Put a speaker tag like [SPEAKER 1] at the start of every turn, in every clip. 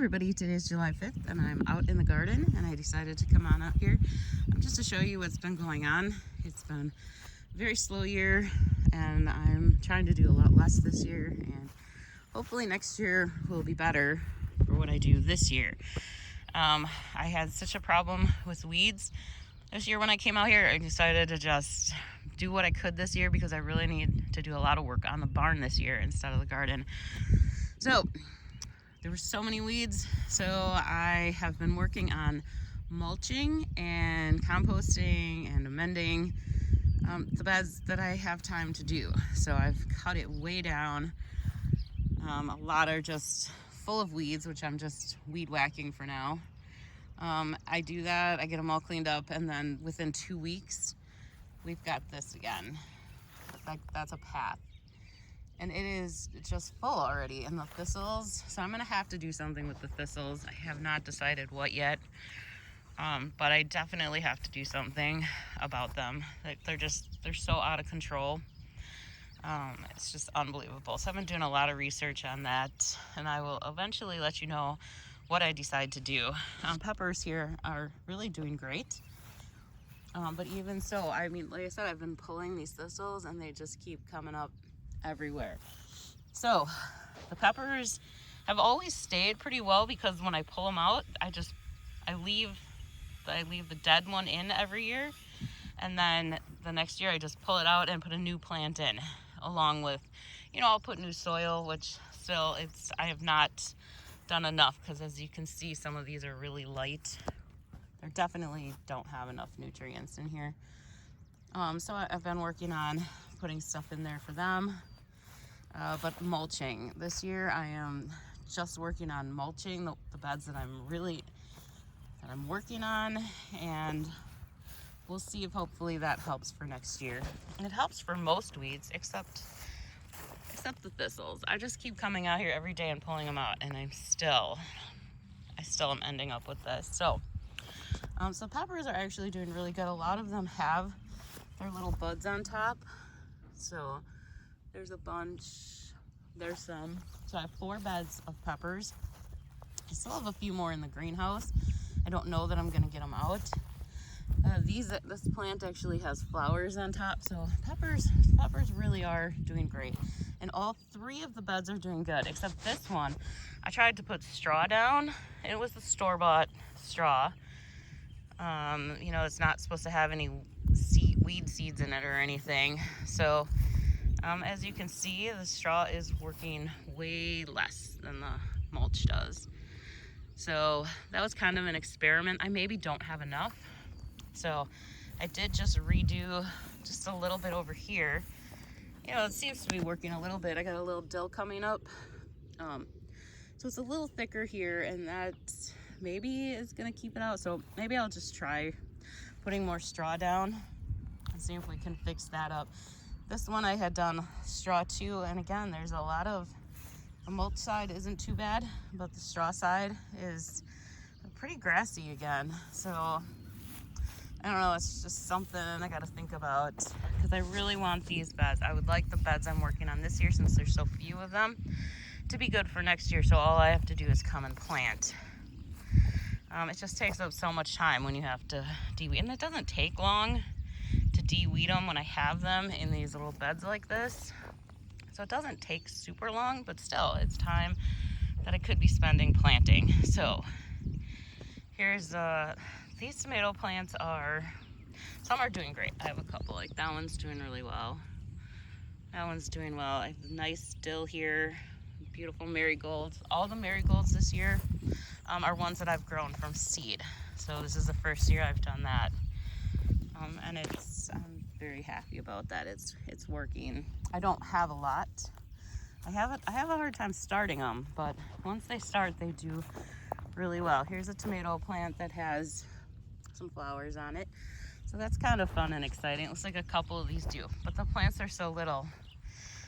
[SPEAKER 1] everybody, today is July 5th and I'm out in the garden and I decided to come on out here just to show you what's been going on. It's been a very slow year and I'm trying to do a lot less this year, and hopefully next year will be better for what I do this year. I had such a problem with weeds this year when I came out here. I decided to just do what I could this year because I really need to do a lot of work on the barn this year instead of the garden. So there were so many weeds, so I have been working on mulching and composting and amending the beds that I have time to do. So I've cut it way down. A lot are just full of weeds, which I'm just weed whacking for now. I do that, I get them all cleaned up, and then within 2 weeks, we've got this again. That's a path. And it is just full already in the thistles. So I'm gonna have to do something with the thistles. I have not decided what yet, but I definitely have to do something about them. They're so out of control. It's just unbelievable. So I've been doing a lot of research on that, and I will eventually let you know what I decide to do. Peppers here are really doing great. But even so, I mean, like I said, I've been pulling these thistles and they just keep coming up everywhere. So the peppers have always stayed pretty well because when I pull them out, I leave the dead one in every year, and then the next year I just pull it out and put a new plant in, along with, I'll put new soil, which still I have not done enough because, as you can see, some of these are really light. They definitely don't have enough nutrients in here. So I've been working on putting stuff in there for them. But mulching. This year I am just working on mulching the beds that I'm working on, and we'll see if hopefully that helps for next year. And it helps for most weeds except the thistles. I just keep coming out here every day and pulling them out, and I still am ending up with this. So peppers are actually doing really good. A lot of them have their little buds on top. So there's a bunch, there's some. So I have 4 beds of peppers. I still have a few more in the greenhouse. I don't know that I'm gonna get them out. This plant actually has flowers on top, so peppers really are doing great. And all 3 of the beds are doing good, except this one. I tried to put straw down. It was the store-bought straw. It's not supposed to have any weed seeds in it or anything. So as you can see, the straw is working way less than the mulch does. So that was kind of an experiment. I maybe don't have enough. So I did just redo just a little bit over here. It seems to be working a little bit. I got a little dill coming up. So it's a little thicker here, and that maybe is gonna keep it out. So maybe I'll just try putting more straw down and see if we can fix that up. This one I had done straw too, and again, there's a lot of, the mulch side isn't too bad, but the straw side is pretty grassy again. So I don't know, it's just something I gotta think about, because I really want these beds. I would like the beds I'm working on this year, since there's so few of them, to be good for next year. So all I have to do is come and plant. It just takes up so much time when you have to de-weed, and it doesn't take long to de-weed them when I have them in these little beds like this. So it doesn't take super long, but still, it's time that I could be spending planting. So here's these tomato plants some are doing great. I have a couple, like that one's doing really well. That one's doing well. I have a nice dill here, beautiful marigolds. All the marigolds this year are ones that I've grown from seed. So this is the first year I've done that. And I'm very happy about that. It's working. I don't have a lot. I have a hard time starting them, but once they start, they do really well. Here's a tomato plant that has some flowers on it. So that's kind of fun and exciting. It looks like a couple of these do, but the plants are so little.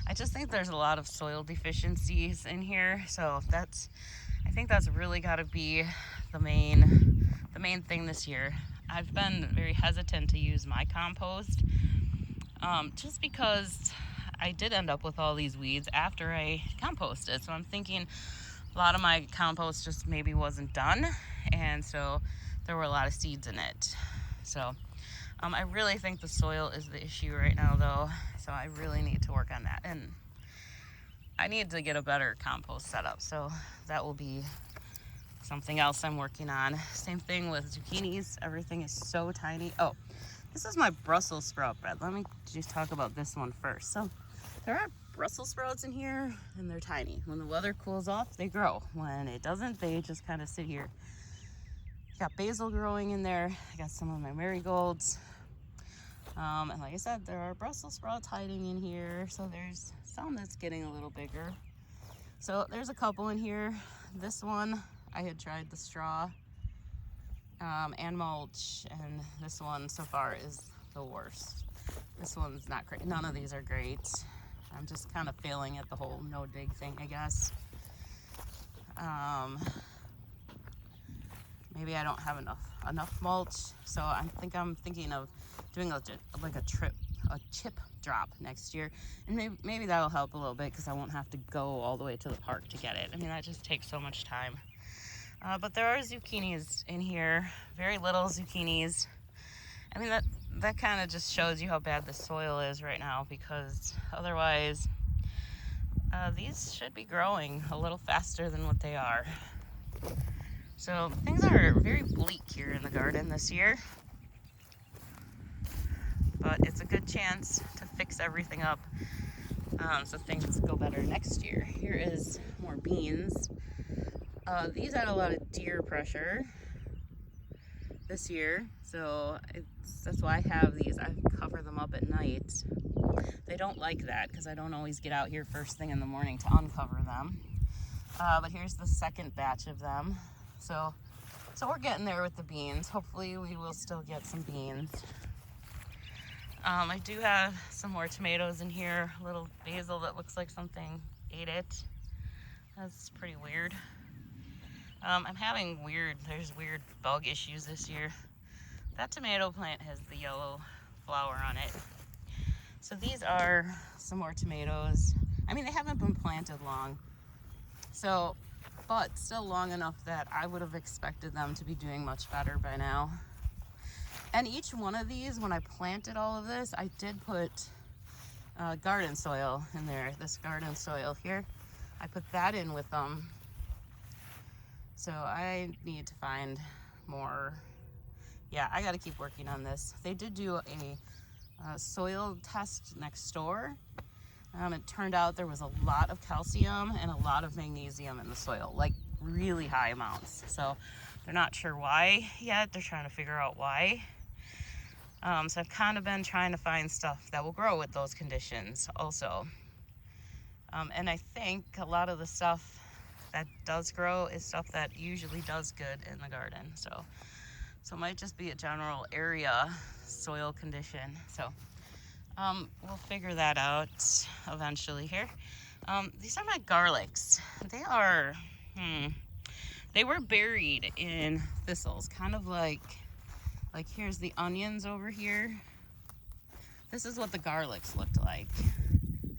[SPEAKER 1] I just think there's a lot of soil deficiencies in here. So I think that's really gotta be the main thing this year. I've been very hesitant to use my compost just because I did end up with all these weeds after I composted. So I'm thinking, a lot of my compost just maybe wasn't done, and so there were a lot of seeds in it. So I really think the soil is the issue right now, though, so I really need to work on that. And I need to get a better compost setup, so that will be something else I'm working on. Same thing with zucchinis. Everything is so tiny. Oh, this is my Brussels sprout bed. Let me just talk about this one first. So there are Brussels sprouts in here, and they're tiny. When the weather cools off, they grow. When it doesn't, they just kind of sit here. Got basil growing in there. I got some of my marigolds. And like I said, there are Brussels sprouts hiding in here. So there's some that's getting a little bigger. So there's a couple in here. This one, I had tried the straw and mulch, and this one so far is the worst. This one's not great. None of these are great. I'm just kind of failing at the whole no dig thing, I guess. Maybe I don't have enough mulch, so I'm thinking of doing a chip drop next year, and maybe that'll help a little bit because I won't have to go all the way to the park to get it. I mean, that just takes so much time. But there are zucchinis in here, very little zucchinis. I mean, that kind of just shows you how bad the soil is right now, because otherwise these should be growing a little faster than what they are. So things are very bleak here in the garden this year, but it's a good chance to fix everything up so things go better next year. Here is more beans. These had a lot of deer pressure this year, so that's why I have these. I cover them up at night. They don't like that because I don't always get out here first thing in the morning to uncover them. But here's the second batch of them. So we're getting there with the beans. Hopefully we will still get some beans. I do have some more tomatoes in here. A little basil that looks like something ate it. That's pretty weird. I'm having there's weird bug issues this year. That tomato plant has the yellow flower on it. So these are some more tomatoes. I mean, they haven't been planted long, but still long enough that I would have expected them to be doing much better by now. And each one of these, when I planted all of this, I did put garden soil in there. This garden soil here, I put that in with them. So I need to find more. Yeah, I got to keep working on this. They did do a soil test next door. It turned out there was a lot of calcium and a lot of magnesium in the soil, like really high amounts. So they're not sure why yet. They're trying to figure out why. So I've kind of been trying to find stuff that will grow with those conditions also. And I think a lot of the stuff that does grow is stuff that usually does good in the garden. So it might just be a general area soil condition. So we'll figure that out eventually here. These are my garlics. They were buried in thistles, kind of like here's the onions over here. This is what the garlics looked like.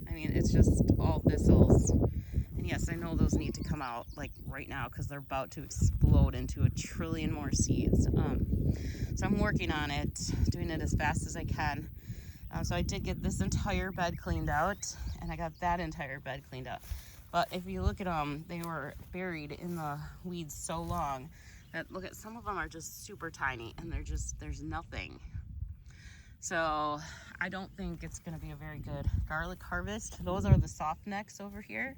[SPEAKER 1] I mean, it's just all thistles. And yes, I know those need to come out like right now because they're about to explode into 1 trillion more seeds. So I'm working on it, doing it as fast as I can. So I did get this entire bed cleaned out, and I got that entire bed cleaned out. But if you look at them, they were buried in the weeds so long that, look at, some of them are just super tiny, and there's nothing. So I don't think it's gonna be a very good garlic harvest. Those are the soft necks over here.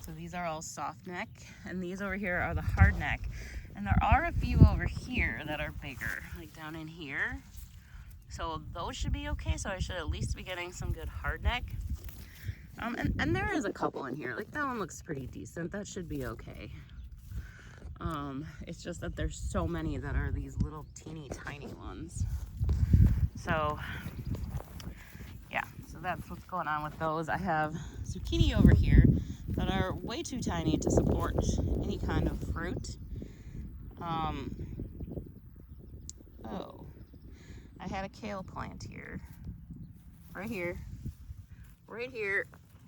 [SPEAKER 1] So these are all soft neck, and these over here are the hard neck. And there are a few over here that are bigger, like down in here. So those should be okay. So I should at least be getting some good hard neck. And there is a couple in here. Like that one looks pretty decent. That should be okay. It's just that there's so many that are these little teeny tiny ones. So yeah, so that's what's going on with those. I have zucchini over here that are way too tiny to support any kind of fruit. Oh, I had a kale plant here, right here,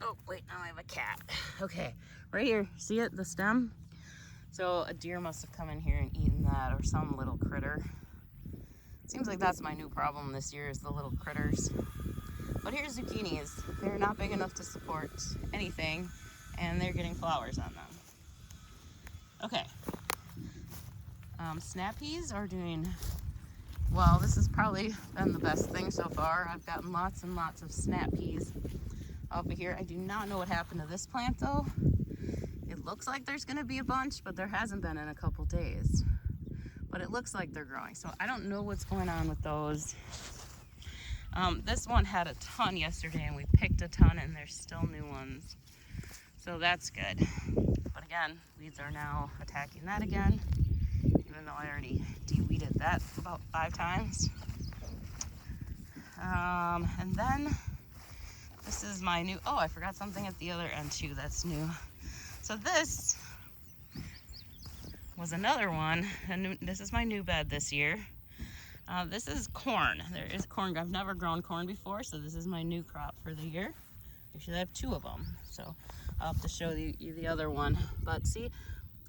[SPEAKER 1] Oh, wait, now I have a cat. Okay, right here, see it, the stem? So a deer must have come in here and eaten that, or some little critter. Seems like that's my new problem this year, is the little critters. But here's zucchinis. They're not big enough to support anything, and they're getting flowers on them. Okay. Snap peas are doing well. This has probably been the best thing so far. I've gotten lots and lots of snap peas over here. I do not know what happened to this plant though. It looks like there's gonna be a bunch, but there hasn't been in a couple days. But it looks like they're growing, so I don't know what's going on with those. This one had a ton yesterday, and we picked a ton, and there's still new ones. So that's good. But again, weeds are now attacking that again, even though I already de-weeded that about 5 times. And then this is my new, oh, I forgot something at the other end too that's new. So this was another one, and this is my new bed this year. This is corn. There is corn. I've never grown corn before, so this is my new crop for the year. Actually, I have 2 of them, so I'll have to show you the other one. But see,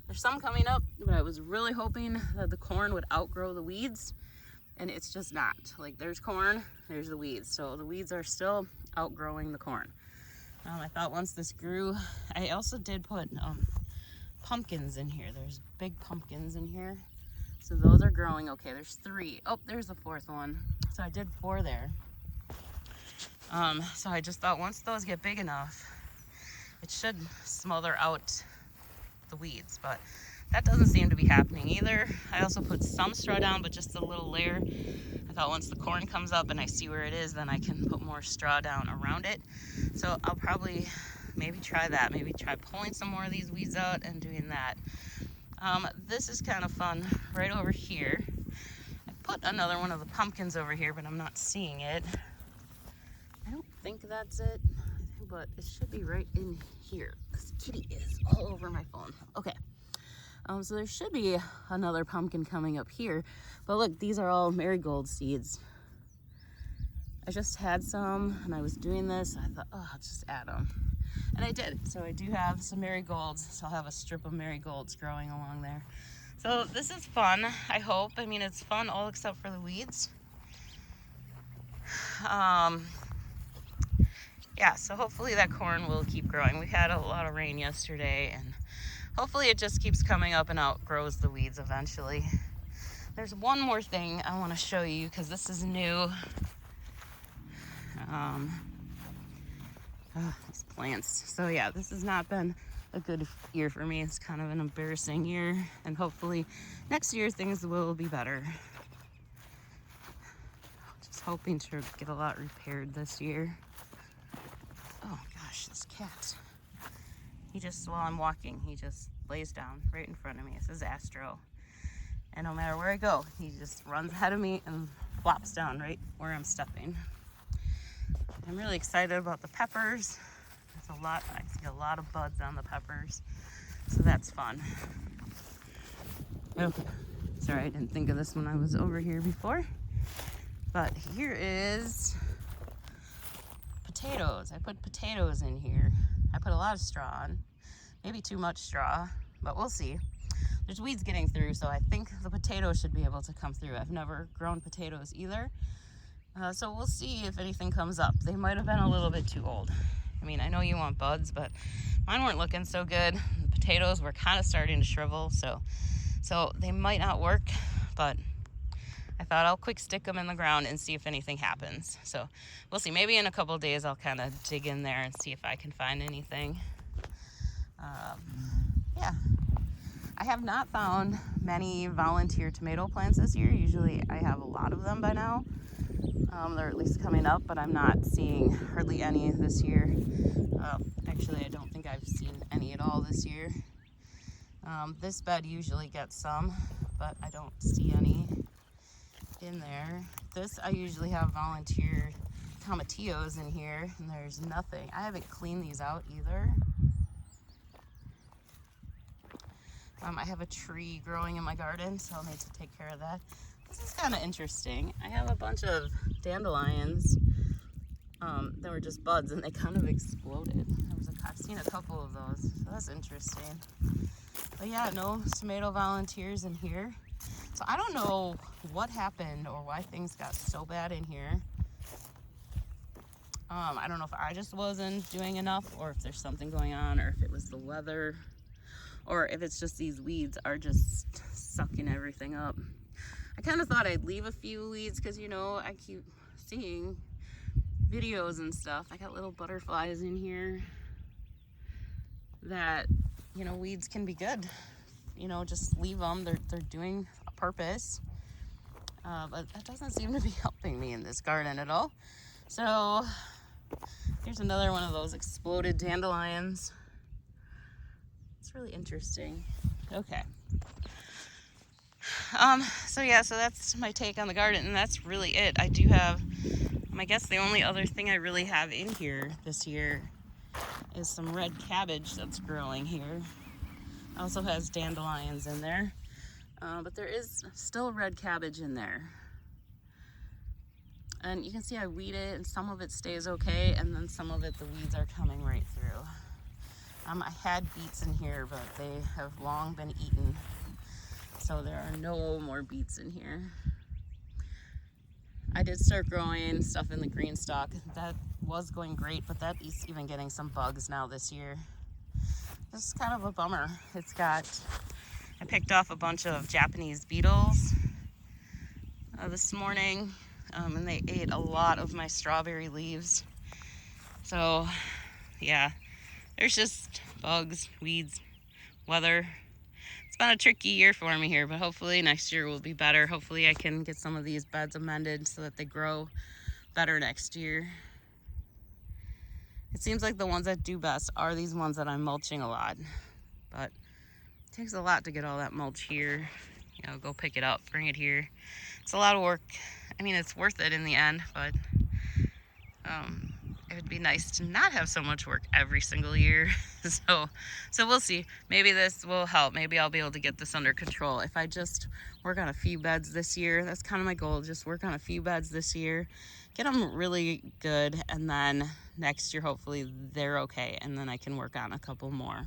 [SPEAKER 1] there's some coming up, but I was really hoping that the corn would outgrow the weeds, and it's just not. Like, there's corn, there's the weeds. So the weeds are still outgrowing the corn. I thought once this grew, I also did put pumpkins in here. There's big pumpkins in here. So those are growing okay. There's 3. Oh, there's the 4th one. So I did 4 there. So I just thought once those get big enough, it should smother out the weeds, but that doesn't seem to be happening either. I also put some straw down, but just a little layer. I thought once the corn comes up and I see where it is, then I can put more straw down around it. So I'll probably maybe try that. Maybe try pulling some more of these weeds out and doing that. This is kind of fun right over here. I put another one of the pumpkins over here, but I'm not seeing it. I don't think that's it, but it should be right in here because Kitty is all over my phone. Okay. So there should be another pumpkin coming up here, but look, these are all marigold seeds. I just had some and I was doing this. I thought, oh, I'll just add them. And I did. So I do have some marigolds. So I'll have a strip of marigolds growing along there. So this is fun, I hope. I mean, it's fun all except for the weeds. Yeah, so hopefully that corn will keep growing. We had a lot of rain yesterday, and hopefully it just keeps coming up and outgrows the weeds eventually. There's one more thing I want to show you because this is new. These plants. So yeah, this has not been a good year for me. It's kind of an embarrassing year, and hopefully next year things will be better. Just hoping to get a lot repaired this year. Oh gosh, this cat. He just, while I'm walking, he just lays down right in front of me. This is Astro. And no matter where I go, he just runs ahead of me and flops down right where I'm stepping. I'm really excited about the peppers. There's a lot, I see a lot of buds on the peppers, so that's fun. Okay, sorry, I didn't think of this when I was over here before. But here is potatoes. I put potatoes in here. I put a lot of straw on, maybe too much straw, but we'll see. There's weeds getting through, so I think the potatoes should be able to come through. I've never grown potatoes either. So we'll see if anything comes up. They might have been a little bit too old. I mean, I know you want buds, but mine weren't looking so good. The potatoes were kind of starting to shrivel, so they might not work, but I thought I'll quick stick them in the ground and see if anything happens. So we'll see. Maybe in a couple of days I'll kind of dig in there and see if I can find anything. Yeah. I have not found many volunteer tomato plants this year. Usually I have a lot of them by now. They're at least coming up, but I'm not seeing hardly any this year. Actually, I don't think I've seen any at all this year. This bed usually gets some, but I don't see any in there. This, I usually have volunteer tomatillos in here, and there's nothing. I haven't cleaned these out either. I have a tree growing in my garden, so I'll need to take care of that. This is kind of interesting. I have a bunch of dandelions They were just buds and they kind of exploded. I've seen a couple of those, so that's interesting. But yeah, no tomato volunteers in here. So I don't know what happened or why things got so bad in here. I don't know if I just wasn't doing enough, or if there's something going on, or if it was the weather, or if it's just these weeds are just sucking everything up. I kind of thought I'd leave a few weeds because, you know, I keep seeing videos and stuff. I got little butterflies in here that, you know, weeds can be good. You know, just leave them. They're doing a purpose. But that doesn't seem to be helping me in this garden at all. So here's another one of those exploded dandelions. It's really interesting. Okay. So yeah, so that's my take on the garden, and that's really it. I do have, I guess the only other thing I really have in here this year is some red cabbage that's growing here. Also has dandelions in there, but there is still red cabbage in there. And you can see I weed it, and some of it stays okay, and then some of it, the weeds are coming right through. I had beets in here, but they have long been eaten, so there are no more beets in here. I did start growing stuff in the green stalk. That was going great, but that is even getting some bugs now this year. This is kind of a bummer. I picked off a bunch of Japanese beetles this morning, and they ate a lot of my strawberry leaves. So yeah, there's just bugs, weeds, weather. It's been a tricky year for me here, but hopefully next year will be better. Hopefully I can get some of these beds amended so that they grow better next year. It seems like the ones that do best are these ones that I'm mulching a lot, but it takes a lot to get all that mulch here. You know, go pick it up, bring it here. It's a lot of work. I mean, it's worth it in the end, but it would be nice to not have so much work every single year. So we'll see. Maybe this will help. Maybe I'll be able to get this under control. If I just work on a few beds this year, that's kind of my goal. Just work on a few beds this year, get them really good, and then next year, hopefully they're okay. And then I can work on a couple more.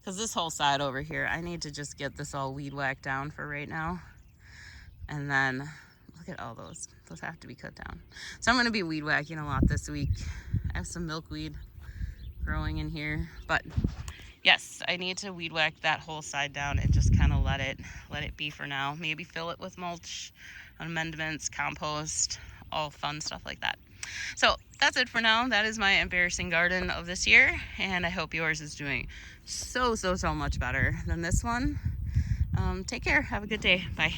[SPEAKER 1] Because this whole side over here, I need to just get this all weed whacked down for right now. And then look at all those. Those have to be cut down. So I'm going to be weed whacking a lot this week. I have some milkweed growing in here. But yes, I need to weed whack that whole side down and just kind of let it be for now. Maybe fill it with mulch, amendments, compost, all fun stuff like that. So that's it for now. That is my embarrassing garden of this year. And I hope yours is doing so much better than this one. Take care. Have a good day. Bye.